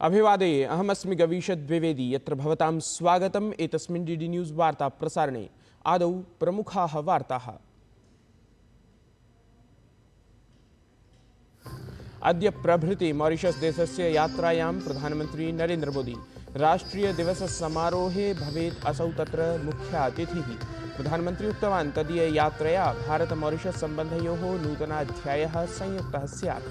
अभिवादे अहमस्मि गवीषद् द्विवेदी यत्र भवतां स्वागतम् एतस्मिन् डीडी न्यूज़ वार्ता प्रसारणे आदौ प्रमुखाः वार्ताः। अद्य प्रभृति मॉरिशस देशस्य यात्रायां प्रधानमन्त्री नरेन्द्र मोदी राष्ट्रीय दिवस समारोहे भवेत् असौ तत्र मुख्यातिथिः। प्रधानमन्त्री उक्तवान् तदीय यात्रया भारत मॉरिशस सम्बन्धयोः नूतनाध्यायः संयुक्तः स्यात्।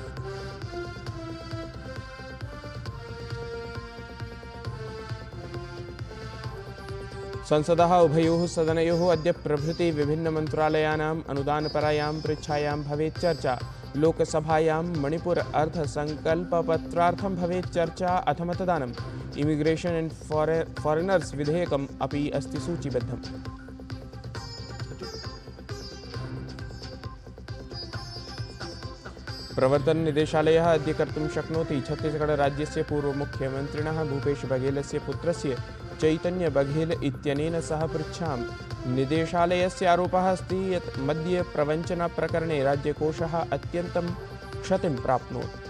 संसदः उभयोः सदनयोः अद्य प्रभृति विभिन्न मन्त्रालयानाम् अनुदानपरायां पृच्छायां भवेत् चर्चा। लोकसभायां मणिपुर अर्थसङ्कल्पपत्रार्थं भवेत् चर्चा अथ मतदानम्। इमिग्रेशन एंड फॉरेनर्स विधेयकम् अपि अस्ति सूचीबद्धम्। प्रवर्तन निदेशालयः अद्य कर्तुं शक्नोति छत्तीसगढ़ राज्यस्य पूर्वमुख्यमन्त्रिणः भूपेश बघेलस्य पुत्रस्य चैतन्य बघेल इत्यनेन सह पृच्छाम्। निदेशालयस्य आरोपः अस्ति यत् मद्य प्रवञ्चन प्रकरणे राज्यकोषः अत्यन्तं क्षतिं प्राप्नोत्।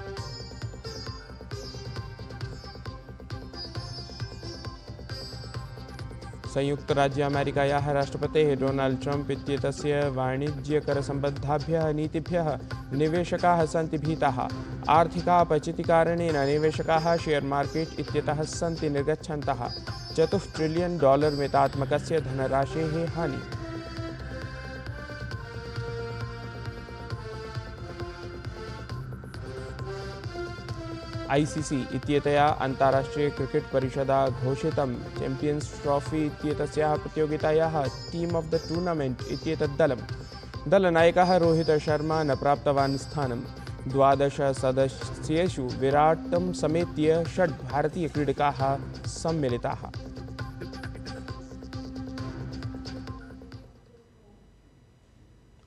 संयुक्तराज्य अमेरिकायाः राष्ट्रपतेः डोनाल्ड ट्रम्प इत्येतस्य वाणिज्यकरसम्बद्धाभ्यः नीतिभ्यः निवेशकाः सन्ति भीताः। आर्थिकापचितिकारणेन निवेशकाः शेयर मार्केट इत्यतः सन्ति निर्गच्छन्तः। $4 ट्रिलियन मितात्मकस्य धनराशेः हानि। ICC इत्येतया अन्ताराष्ट्रीय क्रिकेट परिषदा घोषितं चैम्पियंस ट्रॉफी इत्येतस्याः प्रतियोगितायाः टीम ऑफ द टूर्नामेंट इत्येतत् दलनायकः रोहित शर्मा न प्राप्तवान् स्थानं। 12 सदस्येषु विराटं समेत्य 6 भारतीयक्रीडकाः सम्मिलिताः।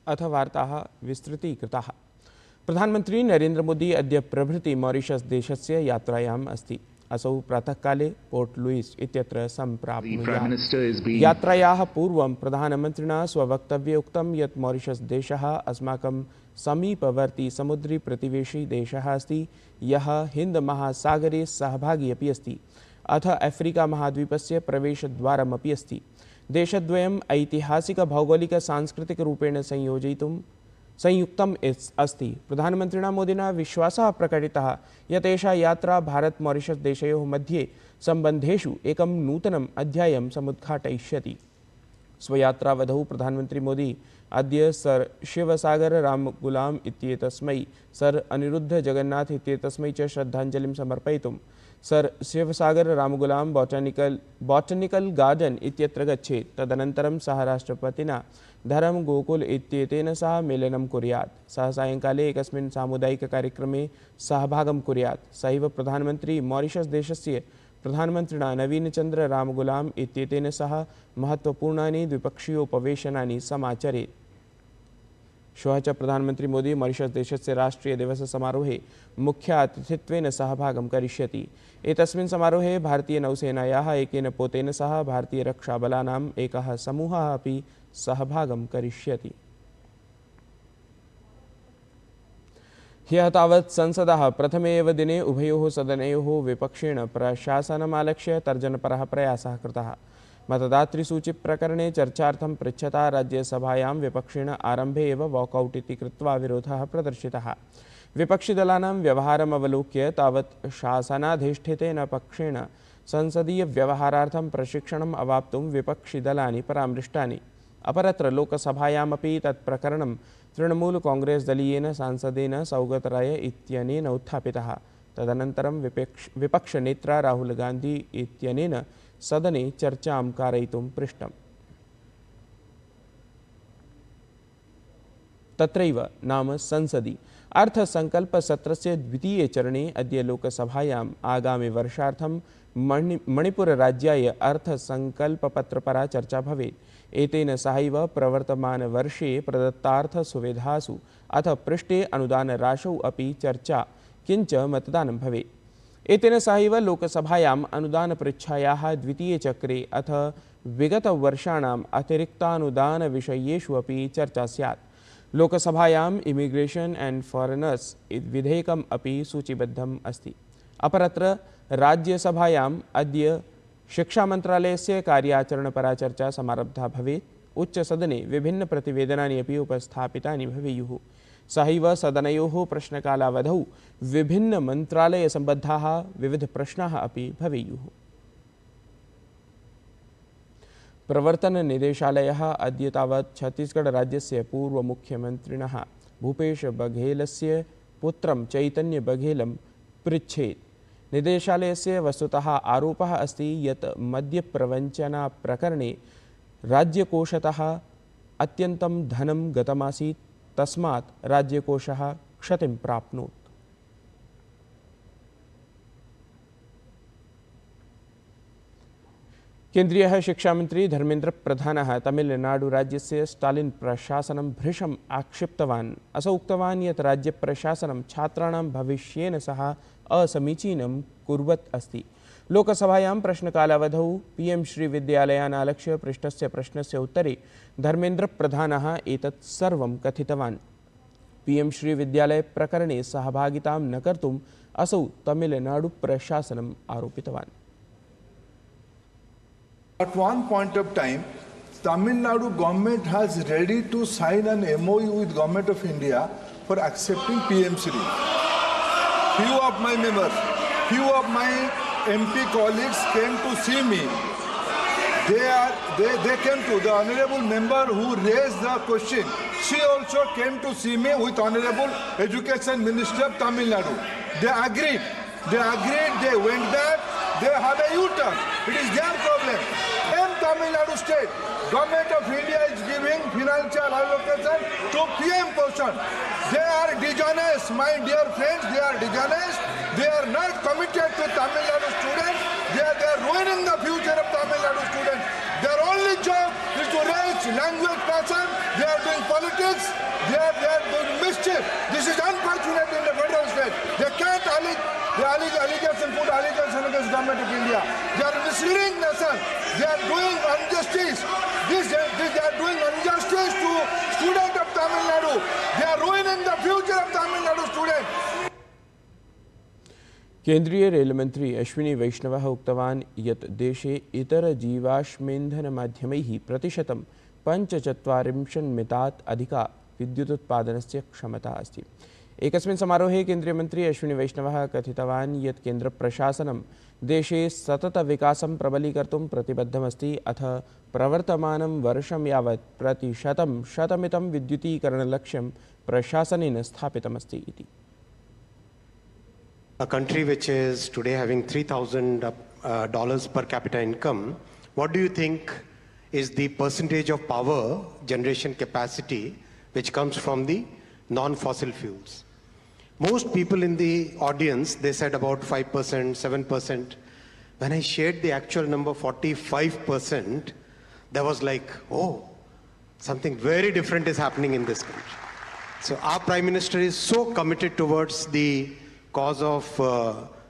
अथ वार्ताः विस्तृतीकृताः। प्रधानमंत्री नरेन्द्र मोदी अद्य प्रभृति मॉरिशस देशस्य यात्रायाम् अस्ति। असौ प्रातःकाले पोर्ट लुइस इत्यत्र सम्प्राप्नुयात्। यात्रायाः पूर्वं प्रधानमन्त्रिणा स्ववक्तव्ये उक्तं यत् मॉरिशस देशः अस्माकं समीपवर्ती समुद्री प्रतिवेशी देशः अस्ति, यः हिन्दमहासागरे सहभागी अपि अस्ति, अथ अफ्रीका महाद्वीपस्य प्रवेशद्वारमपि अस्ति। देशद्वयम् ऐतिहासिक भौगोलिक सांस्कृतिक रूपेण संयुक्तम् अस्ति। प्रधानमन्त्रिणा मोदिना विश्वासः प्रकटितः यत् एषा यात्रा भारत मॉरिशस देशयोः मध्ये सम्बन्धेषु एकं नूतनम् अध्यायं समुद्घाटयिष्यति। स्वयात्रावधौ प्रधानमन्त्री मोदी अद्य सर शिवसागर रामगुलाम इत्येतस्मै, सर अनिरुद्ध जगन्नाथ इत्येतस्मै च श्रद्धाञ्जलिं समर्पयितुं sir Seewoosagur Ramgoolam botanical garden इत्यत्र गच्छेत्। तदनन्तरं सः राष्ट्रपतिना धर्म गोकुल इत्येतेन सह मेलनं कुर्यात्। सः सायङ्काले एकस्मिन् सामुदायिककार्यक्रमे सहभागं कुर्यात्। सहैव प्रधानमन्त्री मॉरिशस देशस्य प्रधानमन्त्रिणा नवीन चन्द्र रामगुलाम इत्येतेन सह महत्त्वपूर्णानि द्विपक्षीयोपवेशनानि समाचरेत्। श्वः च प्रधानमन्त्री मोदी मॉरिशस देशस्य राष्ट्रीय दिवस समारोहे मुख्य अतिथित्वेन सहभागं करिष्यति। एतस्मिन् समारोहे भारतीय नौसेनायाः एकेन पोतेन सह भारतीय रक्षाबलानाम् एकः समूहः अपि सहभागं करिष्यति। ह्यः तावत् संसदः प्रथमे एव दिने उभयोः सदनयोः विपक्षेण प्रशासनमालक्ष्य तर्जनपरः प्रयासः कृतः। मतदातृसूची प्रकरणे चर्चार्थं पृच्छता राज्यसभायां विपक्षेण आरम्भे एव वॉकआउट इति कृत्वा विरोधः प्रदर्शितः। विपक्षिदलानां व्यवहारम् अवलोक्य तावत् शासनाधिष्ठितेन पक्षेण संसदीय व्यवहारार्थं प्रशिक्षणम् अवाप्तुं विपक्षिदलानि परामृष्टानि। अपरत्र लोकसभायामपि तत्प्रकरणं तृणमूल कांग्रेस दलीयेन सांसदेन सौगतराय इत्यनेन उत्थापितः। तदनन्तरं विपक्षनेत्रा राहुल गांधी इत्यनेन सदने चर्चां कारयितुं पृष्टम्। तत्रैव नाम संसदि अर्थसङ्कल्पसत्रस्य द्वितीये चरणे अद्य लोकसभायाम् आगामि वर्षार्थं मणिपुरराज्याय अर्थसङ्कल्पपत्रपरा चर्चा भवेत्। एतेन सहैव प्रवर्तमानवर्षे प्रदत्तार्थसुविधासु अथ पृष्ठे अनुदानराशौ अपि चर्चा किञ्च मतदानं भवेत्। एतेन सहैव लोकसभायाम् अनुदानपृच्छायाः द्वितीये चक्रे अथ विगतवर्षाणाम् अतिरिक्तानुदानविषयेषु अपि चर्चा स्यात्। लोकसभायाम् इमिग्रेशन एंड फॉरेनर्स विधेयकम् अपि सूचीबद्धम् अस्ति। अपरत्र राज्यसभायाम् अद्य शिक्षामन्त्रालयस्य कार्याचरणपरा चर्चा समारब्धा भवेत्। उच्चसदने विभिन्नप्रतिवेदनानि अपि उपस्थापितानि भवेयुः। सहैव सदनयोः प्रश्नकालावधौ विभिन्नमन्त्रालयसम्बद्धाः विविधप्रश्नाः अपि भवेयुः। प्रवर्तननिदेशालयः अद्य तावत् छत्तीसगढ़राज्यस्य पूर्वमुख्यमन्त्रिणः भूपेश बघेलस्य पुत्रं चैतन्य बघेलं पृच्छेत्। निदेशालयस्य वस्तुतः आरोपः अस्ति यत् मद्यप्रवञ्चनाप्रकरणे राज्यकोषतः अत्यन्तं धनं गतमासीत्, तस्मात् राज्यकोषः क्षतिं प्राप्नोत्। केन्द्रीय शिक्षामंत्री धर्मेन्द्र प्रधानः तमिलनाडुराज्यस्य स्टालिन् प्रशासनं भृशम् आक्षिप्तवान्। असौ उक्तवान् यत् राज्यप्रशासनं छात्राणां भविष्येन सह असमीचीनं कुर्वत् अस्ति। लोकसभायां प्रश्नकालावधौ पीएम श्री विद्यालयान् आलक्ष्य पृष्टस्य प्रश्नस्य उत्तरे धर्मेन्द्र प्रधानः एतत् सर्वं कथितवान्। पीएम श्री विद्यालय प्रकरणे सहभागितां न कर्तुम् असौ Tamil Nadu प्रशासनम् आरोपितवान्। At one point of time, Tamil Nadu government has ready to sign an MOU with Government of India for accepting PM Shri. Few of my members, few of my MP colleagues came to see me. They came to the honorable member who raised the question. She also came to see me with honorable Education Minister of Tamil Nadu. They agreed. They went back. They have a U-turn. It is their problem. In Tamil Nadu state, Government of India is giving financial allocation to PM portion. They are dishonest, my dear friends. They are dishonest. They are not committed to Tamil Nadu students. They are ruining the future of Tamil Nadu students. Their only job is to raise language passion. They are doing politics. They are doing mischief. This is unfortunate in the federal state. They can't put allegation against Government of India. They are misleading nation. They are doing injustice. They are doing injustice to students of Tamil Nadu. They are ruining the future of Tamil Nadu students. केन्द्रीय rail मंत्री अश्विनी वैष्णवः उक्तवान् यत् देशे इतरजीवाश्मेन्धनमाध्यमैः प्रतिशतं 45 मितात् अधिका विद्युतुत्पादनस्य क्षमता अस्ति। एकस्मिन् समारोहे केन्द्रीय मंत्री अश्विनी वैष्णवः कथितवान् यत् केन्द्रप्रशासनं देशे सततविकासं प्रबलीकर्तुं प्रतिबद्धमस्ति, अथ प्रवर्तमानं वर्षं यावत् प्रतिशतं विद्युतीकरणलक्ष्यं प्रशासनेन स्थापितमस्ति इति। A country which is today having $3,000 per capita income, what do you think is the percentage of power generation capacity which comes from the non-fossil fuels? Most people in the audience, they said about 5%, 7%. When I shared the actual number, 45%, there was like, oh, something very different is happening in this country. So our Prime Minister is so committed towards the cause of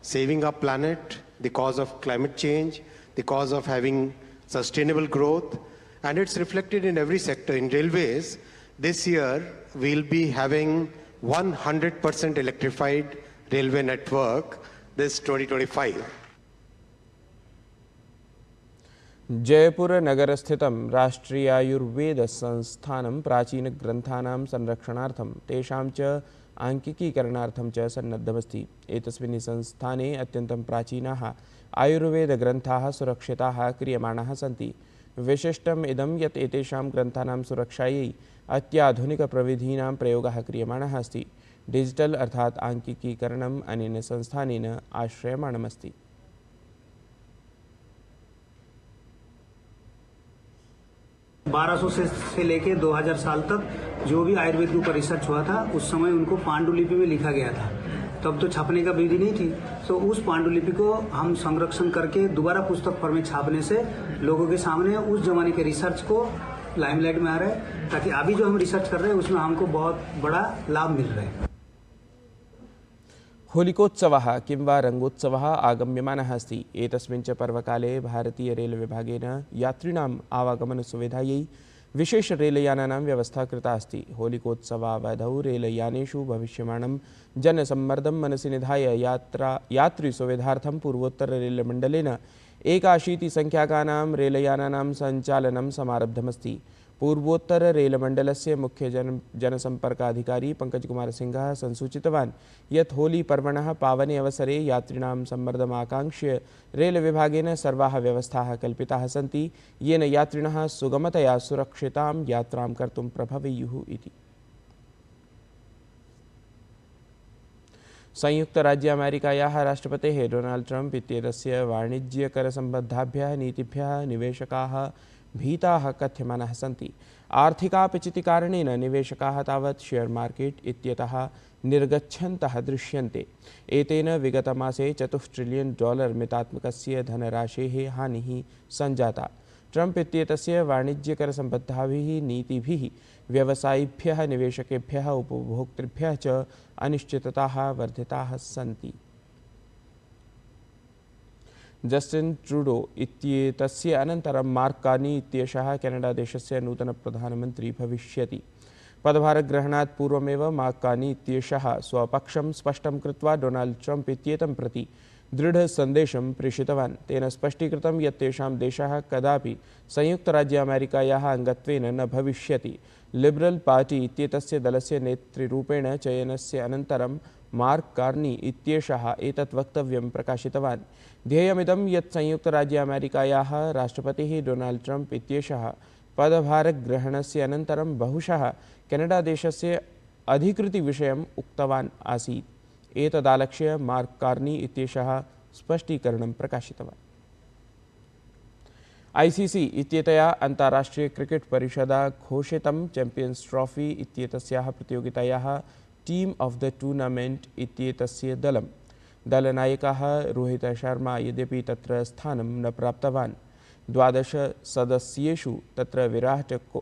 saving our planet, the cause of climate change, the cause of having sustainable growth, and it's reflected in every sector. In railways, this year we'll be having 100% electrified railway network this 2025. Jaipur नगरस्थितं राष्ट्रीयायुर्वेदसंस्थानं प्राचीनग्रन्थानां संरक्षणार्थं तेषां च आंकिकीकरणार्थं च सन्नद्धमस्ति। एतस्मिन् संस्थाने अत्यन्तं प्राचीनाः आयुर्वेदग्रन्थाः सुरक्षिताः क्रियमाणाः सन्ति। विशिष्टम् इदं यत् एतेषां ग्रन्थानां सुरक्षायै अत्याधुनिकप्रविधीनां प्रयोगः क्रियमाणः अस्ति। डिजिटल अर्थात् आंकिकीकरणम् अनेन संस्थानेन आश्रयमाणमस्ति। से लेके 2000 साल तक जो भी आयुर्वेद के ऊपर रिसर्च हुआ था उस समय उनको पांडुलिपि में लिखा गया था। तब तो छापने का विधि नहीं थी, तो उस पांडुलिपि को हम संरक्षण करके दोबारा पुस्तक फॉर्म में छापने से लोगों के सामने उस जमाने के रिसर्च को लाइमलाइट में आ रहा है, ताकि अभी जो हम रिसर्च कर रहे हैं उसमें हमको बहुत बड़ा लाभ मिल रहा है। होलिकोत्सवः किं वा रंगोत्सवः आगम्यमानः अस्ति। एतस्मिन् च पर्वकाले भारतीय रेल विभागेन यात्रिणाम् आवागमनसुविधायै विशेष रेलयानानां व्यवस्था कृता अस्ति। होलिकोत्सवावधौ रेलयानेषु भविष्यमाणं जनसम्मर्दं मनसि निधाय यात्रिसुविधार्थं पूर्वोत्तररेलमण्डलेन 81 संख्याकानां रेलयानानां सञ्चालनं समारब्धमस्ति। पूर्वोत्तररेलमण्डलस्य मुख्य जनसम्पर्काधिकारी पंकजकुमार सिंहः संसूचितवान् यत् होलीपर्वणः पावने अवसरे यात्रिणां सम्मर्दमाकाङ्क्ष्य रेलविभागेन सर्वाः व्यवस्थाः कल्पिताः सन्ति, येन यात्रिणः सुगमतया सुरक्षितां यात्रां कर्तुं प्रभवेयुः इति। संयुक्तराज्यामेरिकायाः राष्ट्रपतेः डोनाल्ड ट्रम्प इत्येतस्य वाणिज्यकरसम्बद्धाभ्यः नीतिभ्यः निवेशकाः भीताः कथ्यमानाः सन्ति। आर्थिकापचितिकारणेन निवेशकाः तावत् शेर् मार्केट् इत्यतः निर्गच्छन्तः दृश्यन्ते। एतेन विगतमासे $4 ट्रिलियन् मितात्मकस्य धनराशेः हानिः सञ्जाता। ट्रम्प इत्येतस्य वाणिज्यकरसम्बद्धाभिः नीतिभिः व्यवसायिभ्यः, निवेशकेभ्यः, उपभोक्तृभ्यः च अनिश्चितताः वर्धिताः सन्ति। जस्टिन् ट्रूडो इत्येतस्य अनन्तरं मार्क कार्नी इत्येषः केनडादेशस्य नूतनप्रधानमन्त्री भविष्यति। पदभारग्रहणात् पूर्वमेव मार्क कार्नी इत्येषः स्वपक्षं स्पष्टं कृत्वा डोनाल्ड ट्रम्प इत्येतं प्रति दृढसन्देशं प्रेषितवान्। तेन स्पष्टीकृतं यत् तेषां देशः कदापि संयुक्तराज्यामेरिकायाः अङ्गत्वेन न भविष्यति। लिबरल् पार्टी इत्येतस्य दलस्य नेतृरूपेण चयनस्य अनन्तरं मार्क कार्नी इत्येषः एतत् वक्तव्यं प्रकाशितवान्। ध्येयमिदं यत् संयुक्तराज्यामेरिकायाः राष्ट्रपतिः डोनाल्ड ट्रम्प इत्येषः पदभारग्रहणस्य अनन्तरं बहुशः केनडादेशस्य अधिकृतिविषयम् उक्तवान् आसीत्। एतदालक्ष्य मार्क कार्नी इत्येषः स्पष्टीकरणं प्रकाशितवान्। ICC इत्येतया अन्ताराष्ट्रीय क्रिकेट् परिषदा घोषितं चैम्पियन्स् ट्रॉफी इत्येतस्याः प्रतियोगितायाः टीम ऑफ द टूर्नामेंट इत्येतस्य दलनायकः रोहित शर्मा यद्यपि तत्र स्थानं न प्राप्तवान्। 12 सदस्येषु तत्र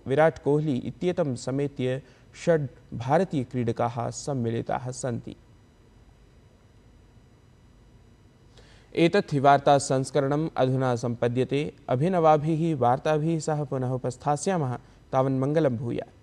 विराट कोहली इत्येतं समेत्य 6 भारतीयक्रीडकाः सम्मिलिताः सन्ति। एतत् हि वार्ता संस्करणम् अधुना सम्पद्यते। अभिनवाभिः वार्ताभिः सह पुनः उपस्थास्यामः। तावन् मङ्गलं भूयात्।